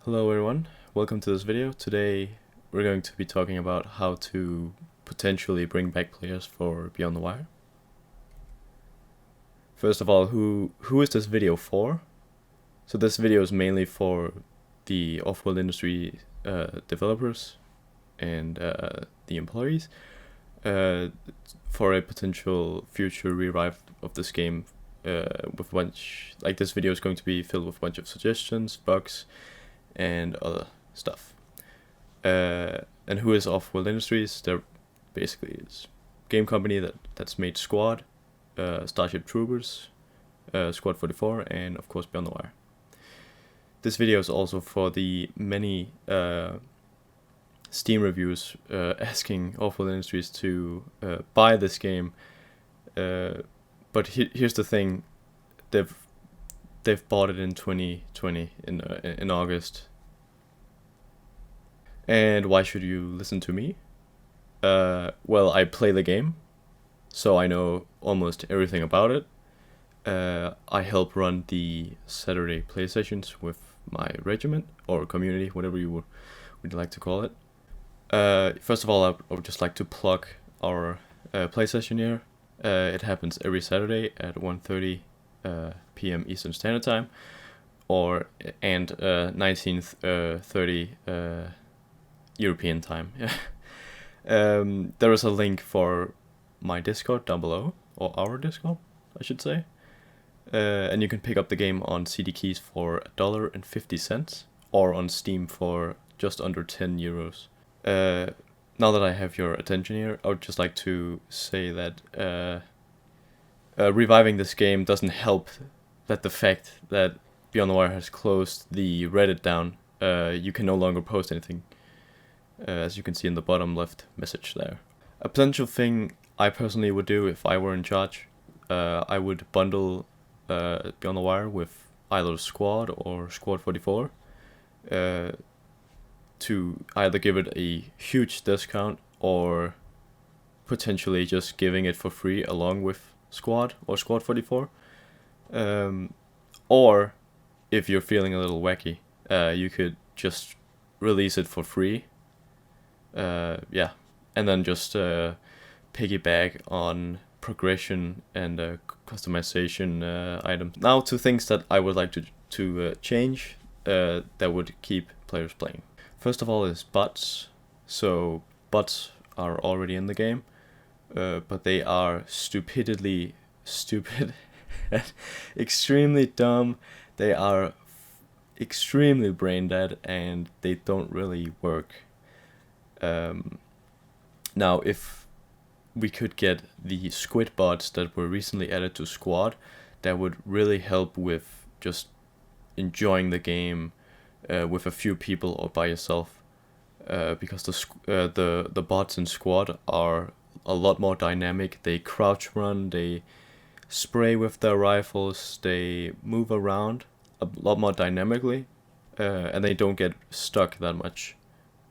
Hello everyone, welcome to this video. Today we're going to be talking about how to potentially bring back players for Beyond the Wire. First of all, who is this video for? So this video is mainly for the off-world industry developers and the employees for a potential future revive of this game with a bunch, like this video is going to be filled with a bunch of suggestions, bugs, and other stuff. And who is Off-World Industries? They're basically a game company that's made Squad, Starship Troopers, Squad 44, and of course Beyond the Wire. This video is also for the many Steam reviews asking Off-World Industries to buy this game. But here's the thing: they've bought it in 2020 in August. And why should you listen to me? Well, I play the game, so I know almost everything about it. I help run the Saturday play sessions with my regiment or community, whatever you would like to call it. First of all, I would just like to plug our play session here. It happens every Saturday at 1:30 p.m. Eastern Standard Time, and 19:30 European time. There is a link for my Discord down below, or our Discord, I should say. And you can pick up the game on CD Keys for $1.50 or on Steam for just under 10 euros. Now that I have your attention here, I would just like to say that reviving this game doesn't help that the fact that Beyond the Wire has closed the Reddit down. You can no longer post anything, as you can see in the bottom left message there. A potential thing I personally would do if I were in charge, I would bundle Beyond the Wire with either Squad or Squad 44 to either give it a huge discount or potentially just giving it for free along with Squad or Squad 44. Or if you're feeling a little wacky, you could just release it for free. And then just piggyback on progression and customization items. Now to things that I would like to change that would keep players playing. First of all is bots. So bots are already in the game, but they are stupid, extremely dumb. They are extremely brain dead, and they don't really work. Now, if we could get the squid bots that were recently added to Squad, that would really help with just enjoying the game with a few people or by yourself, because the bots in Squad are a lot more dynamic. They crouch run, they spray with their rifles, they move around a lot more dynamically, and they don't get stuck that much.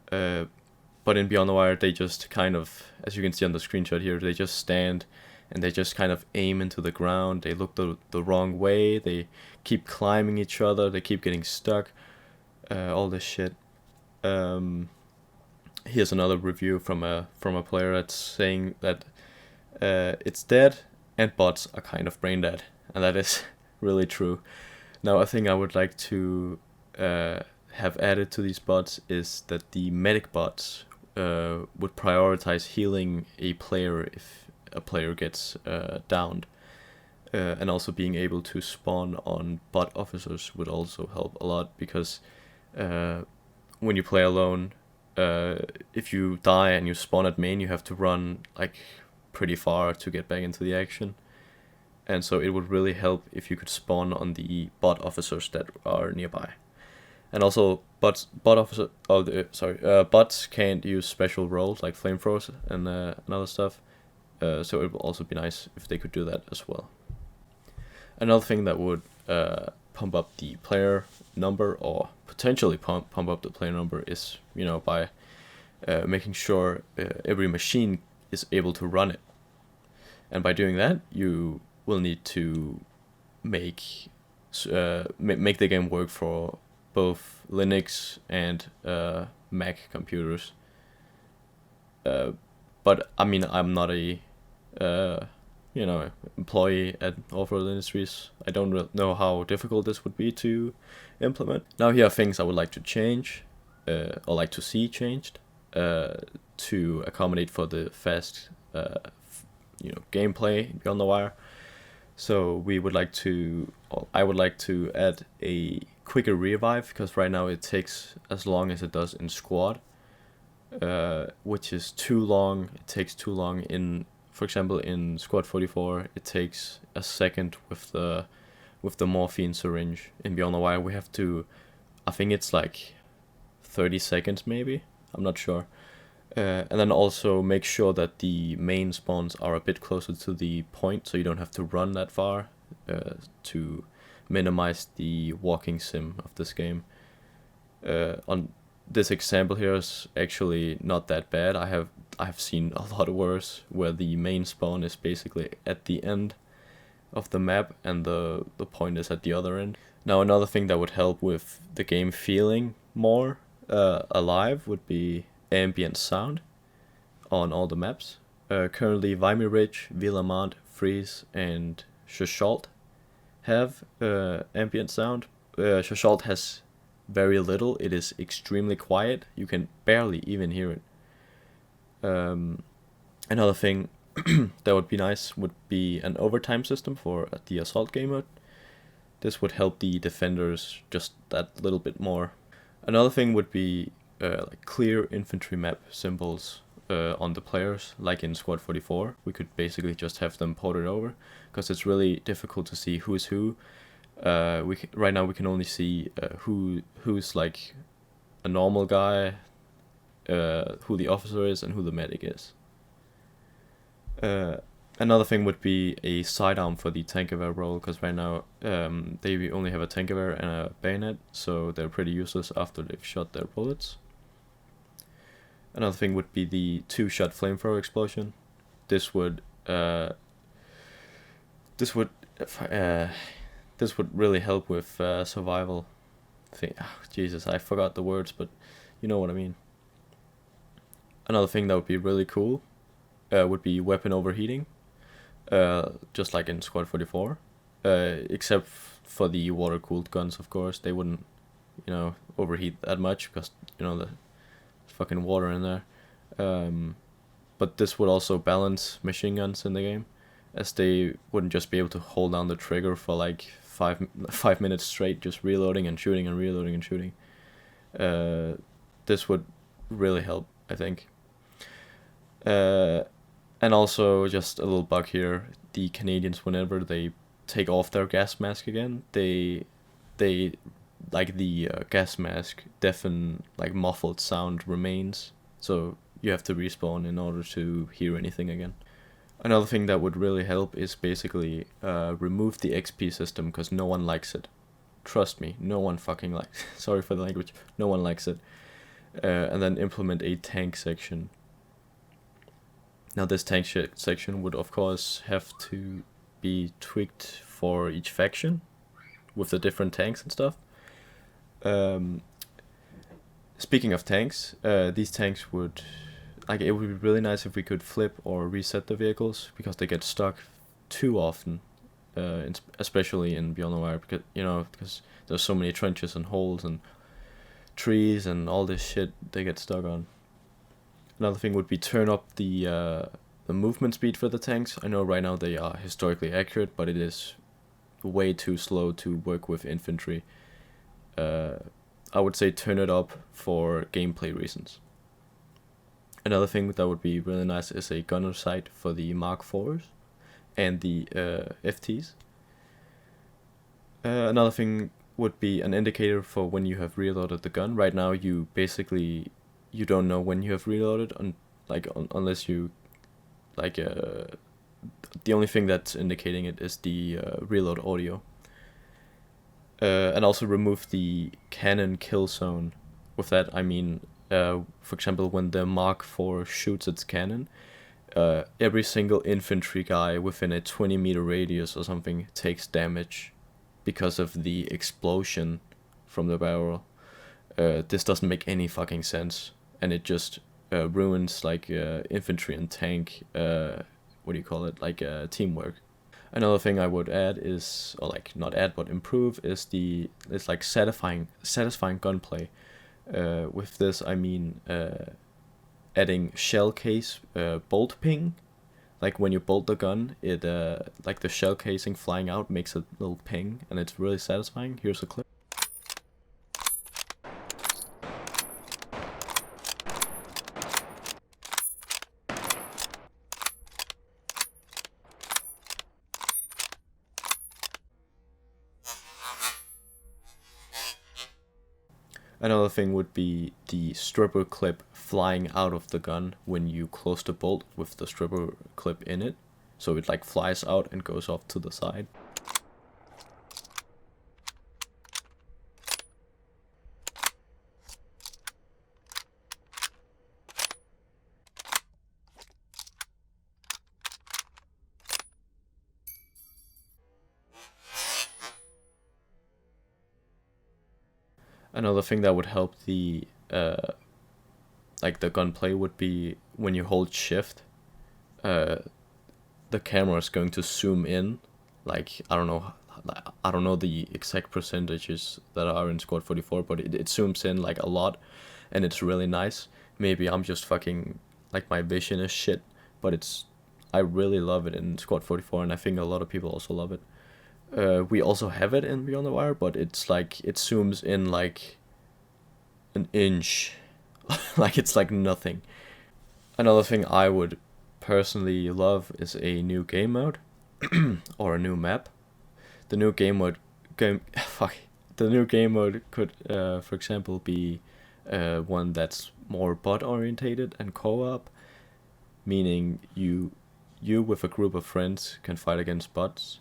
But in Beyond the Wire, they just kind of, as you can see on the screenshot here, they just stand and they just kind of aim into the ground. They look the wrong way. They keep climbing each other. They keep getting stuck. All this shit. Here's another review from a player that's saying that it's dead and bots are kind of brain dead, and that is really true. Now, a thing I would like to have added to these bots is that the medic bots would prioritize healing a player if a player gets downed, and also being able to spawn on bot officers would also help a lot, because when you play alone, if you die and you spawn at main, you have to run like pretty far to get back into the action, and so it would really help if you could spawn on the bot officers that are nearby. And also, bots can't use special roles like flamethrowers and other stuff, so it would also be nice if they could do that as well. Another thing that would pump up the player number, or potentially pump up the player number, is by making sure every machine is able to run it. And by doing that, you will need to make the game work for both Linux and Mac computers. But I mean, I'm not a employee at Off-Road Industries. I don't know how difficult this would be to implement. Now here are things I would like to change, or like to see changed, to accommodate for the fast, gameplay Beyond the Wire. So I would like to add a quicker revive, because right now it takes as long as it does in squad, which is too long. It takes too long for example, in Squad 44, it takes a second with the morphine syringe. In Beyond the Wire, we have to, I think it's like 30 seconds maybe, I'm not sure. And then also make sure that the main spawns are a bit closer to the point, so you don't have to run that far, to minimize the walking sim of this game. On this example here is actually not that bad. I have seen a lot worse, where the main spawn is basically at the end of the map and the point is at the other end. Now another thing that would help with the game feeling more alive would be ambient sound on all the maps. Currently Vimy Ridge, Villamont, Freeze and Shashalt have ambient sound. Shashalt has very little. It is extremely quiet. You can barely even hear it. Another thing that would be nice would be an overtime system for the assault game mode. This would help the defenders just that little bit more. Another thing would be like clear infantry map symbols on the players, like in Squad 44. We could basically just have them ported over, because it's really difficult to see who's who. Right now we can only see who's like a normal guy, who the officer is, and who the medic is. Another thing would be a sidearm for the tank-aware role, because right now they only have a tank-aware and a bayonet, so they're pretty useless after they've shot their bullets. Another thing would be the 2-shot flamethrower explosion. This would really help with survival. Jesus, I forgot the words, but you know what I mean. Another thing that would be really cool would be weapon overheating, just like in Squad 44, except for the water-cooled guns, of course. They wouldn't, overheat that much, because, there's fucking water in there. But this would also balance machine guns in the game, as they wouldn't just be able to hold down the trigger for like 5 minutes straight, just reloading and shooting and reloading and shooting. This would really help, I think. And also, just a little bug here, the Canadians, whenever they take off their gas mask again, they like the gas mask deafen, like muffled sound remains, so you have to respawn in order to hear anything again. Another thing that would really help is basically remove the XP system, because no one likes it. Trust me, no one fucking likes it. Sorry for the language, no one likes it. And then implement a tank section. Now this tank section would of course have to be tweaked for each faction, with the different tanks and stuff. Speaking of tanks, these tanks would, it would be really nice if we could flip or reset the vehicles, because they get stuck too often, especially in Beyond the Wire, because there's so many trenches and holes and trees and all this shit they get stuck on. Another thing would be turn up the movement speed for the tanks. I know right now they are historically accurate, but it is way too slow to work with infantry. I would say turn it up for gameplay reasons. Another thing that would be really nice is a gunner sight for the Mark IVs and the FTs. Another thing would be an indicator for when you have reloaded the gun. Right now you don't know when you have reloaded, unless you the only thing that's indicating it is the reload audio. And also remove the cannon kill zone. With that I mean, for example, when the Mark IV shoots its cannon, every single infantry guy within a 20-meter radius or something takes damage because of the explosion from the barrel. This doesn't make any fucking sense, and it just ruins like infantry and tank. What do you call it? Like teamwork. Another thing I would add is, or like not add but improve, is it's like satisfying gunplay. With this I mean adding shell case bolt ping. Like when you bolt the gun, it like the shell casing flying out makes a little ping, and it's really satisfying. Here's a clip. Another thing would be the stripper clip flying out of the gun when you close the bolt with the stripper clip in it. So it like flies out and goes off to the side. Another thing that would help the like the gunplay would be when you hold shift, the camera is going to zoom in. Like I don't know the exact percentages that are in Squad 44, but it zooms in like a lot, and it's really nice. Maybe I'm just fucking like my vision is shit, but I really love it in Squad 44, and I think a lot of people also love it. We also have it in Beyond the Wire, but it's like it zooms in like an inch, like it's like nothing. Another thing I would personally love is a new game mode or a new map. The new game mode The new game mode could, for example, be one that's more bot orientated and co-op, meaning you with a group of friends can fight against bots.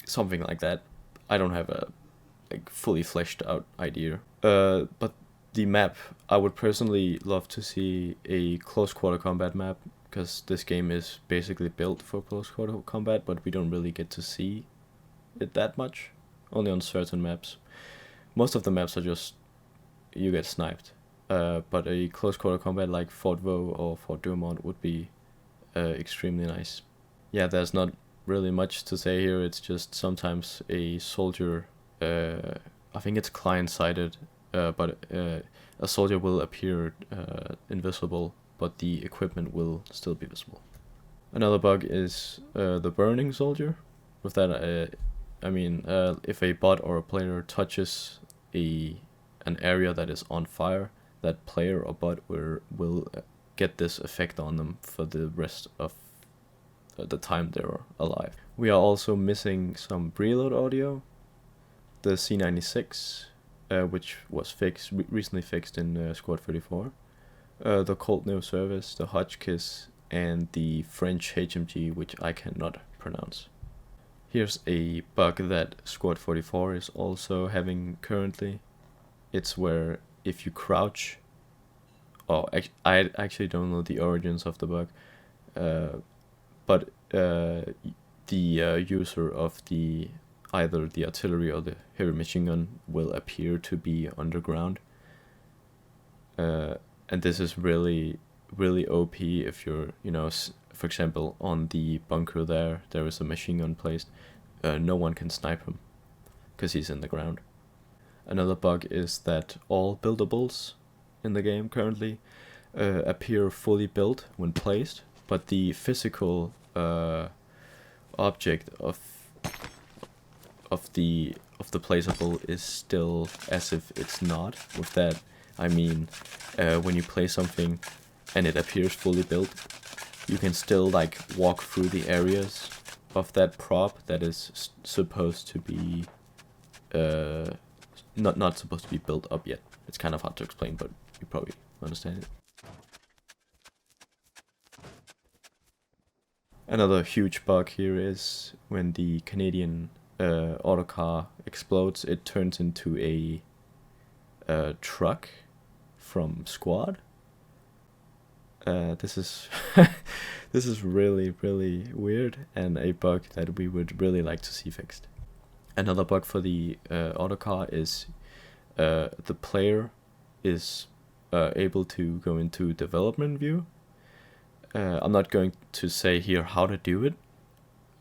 Something like that. I don't have a like fully fleshed out idea. But the map, I would personally love to see a close quarter combat map, because this game is basically built for close quarter combat, but we don't really get to see it that much, only on certain maps. Most of the maps are just you get sniped. But a close quarter combat like Fort Vaux or Fort Dumont would be extremely nice. Yeah, there's not really much to say here. It's just sometimes a soldier, I think it's client-sided, but a soldier will appear invisible, but the equipment will still be visible. Another bug is the burning soldier. With that, I mean, if a bot or a player touches an area that is on fire, that player or bot will get this effect on them for the rest of the time they're alive. We are also missing some preload audio. The C96, which was recently fixed in Squad 34. The Colt Neo Service, the Hotchkiss, and the French HMG, which I cannot pronounce. Here's a bug that Squad 44 is also having currently. It's where if you crouch, I actually don't know the origins of the bug, but the user of either the artillery or the heavy machine gun will appear to be underground. And this is really, really OP if you're, for example, on the bunker there is a machine gun placed. No one can snipe him because he's in the ground. Another bug is that all buildables in the game currently appear fully built when placed, but the physical object of the placeable is still as if it's not. With that, I mean, when you place something and it appears fully built, you can still like walk through the areas of that prop that is supposed to be not supposed to be built up yet. It's kind of hard to explain, but you probably understand it. Another huge bug here is when the Canadian autocar explodes, it turns into a truck from Squad. This is this is really, really weird, and a bug that we would really like to see fixed. Another bug for the autocar is the player is able to go into development view. I'm not going to say here how to do it,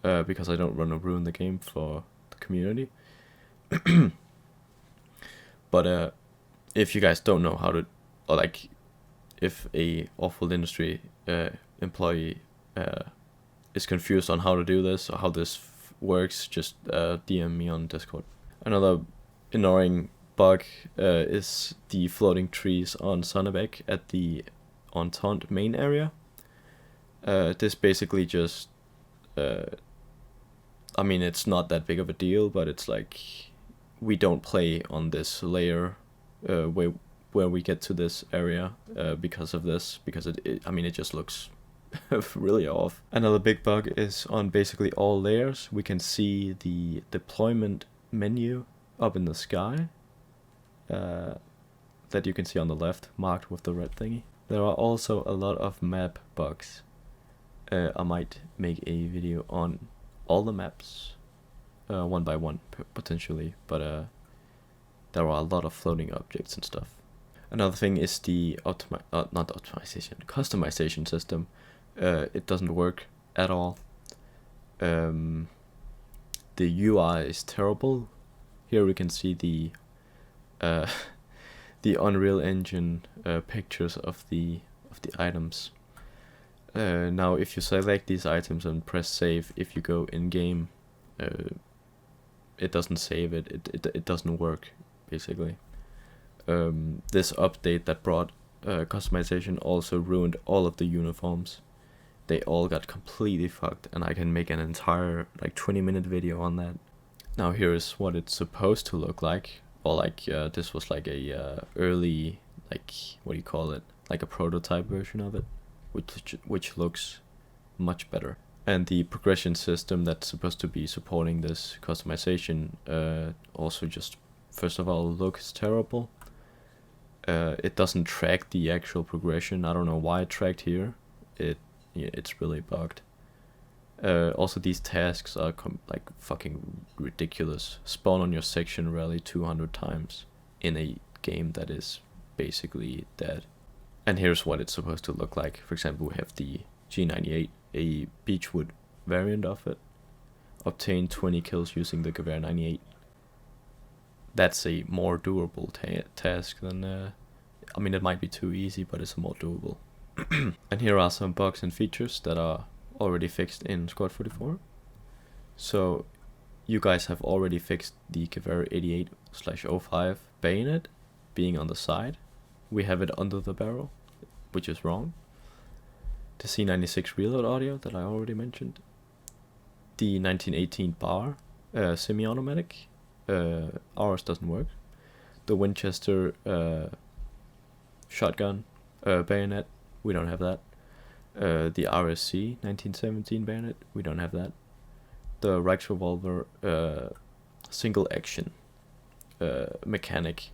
because I don't want to ruin the game for the community. But if you guys don't know how to, or like, if a awful industry employee is confused on how to do this or how this works, just DM me on Discord. Another annoying bug is the floating trees on Sonnebæk at the Entente main area. This basically just, I mean, it's not that big of a deal, but it's like, we don't play on this layer where we get to this area because of this, because it just looks really off. Another big bug is on basically all layers. We can see the deployment menu up in the sky that you can see on the left, marked with the red thingy. There are also a lot of map bugs. I might make a video on all the maps, one by one potentially, but there are a lot of floating objects and stuff. Another thing is the customization system. It doesn't work at all. The UI is terrible. Here we can see the Unreal Engine pictures of the items. Now, if you select these items and press save, if you go in game, it doesn't save it. It doesn't work, basically. This update that brought customization also ruined all of the uniforms. They all got completely fucked, and I can make an entire like 20-minute video on that. Now here is what it's supposed to look like, or like this was like a early, like, what do you call it, like a prototype version of it, which looks much better. And the progression system that's supposed to be supporting this customization also just, first of all, looks terrible. It doesn't track the actual progression. I don't know why it tracked here. It's really bugged. Also, these tasks are like fucking ridiculous. Spawn on your section rally 200 times in a game that is basically dead. And here's what it's supposed to look like. For example, we have the G98, a Beechwood variant of it. Obtain 20 kills using the Gewehr 98. That's a more doable task than, I mean, it might be too easy, but it's more doable. And here are some bugs and features that are already fixed in Squad 44. So you guys have already fixed the Gewehr 88/05 bayonet being on the side. We have it under the barrel, which is wrong. The C96 reload audio that I already mentioned. The 1918 bar, semi-automatic. Ours doesn't work. The Winchester shotgun bayonet, we don't have that. The RSC 1917 bayonet, we don't have that. The Reichsrevolver single action mechanic,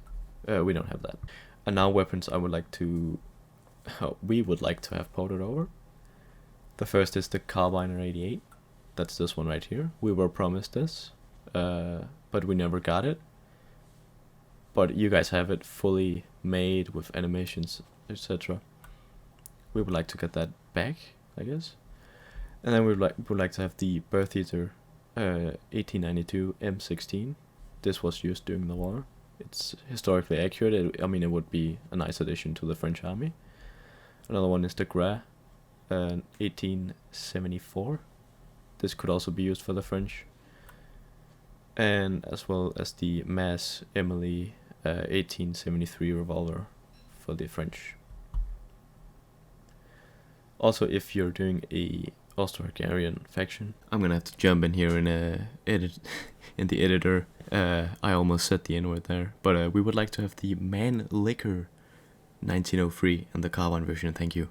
we don't have that. And now weapons we would like to have ported over. The first is the Carbiner 88. That's this one right here. We were promised this, but we never got it. But you guys have it fully made with animations, etc. We would like to get that back, I guess. And then we would like to have the Birth Eater 1892 M16. This was used during the war. It's historically accurate. It would be a nice addition to the French army. Another one is the Gras 1874. This could also be used for the French. And as well as the Mass Emily 1873 revolver for the French. Also, if you're doing a Austro-Hungarian faction, I'm gonna have to jump in here and edit in the editor. I almost said the N-word there, but we would like to have the Man Liquor 1903 and the Carbine version. Thank you.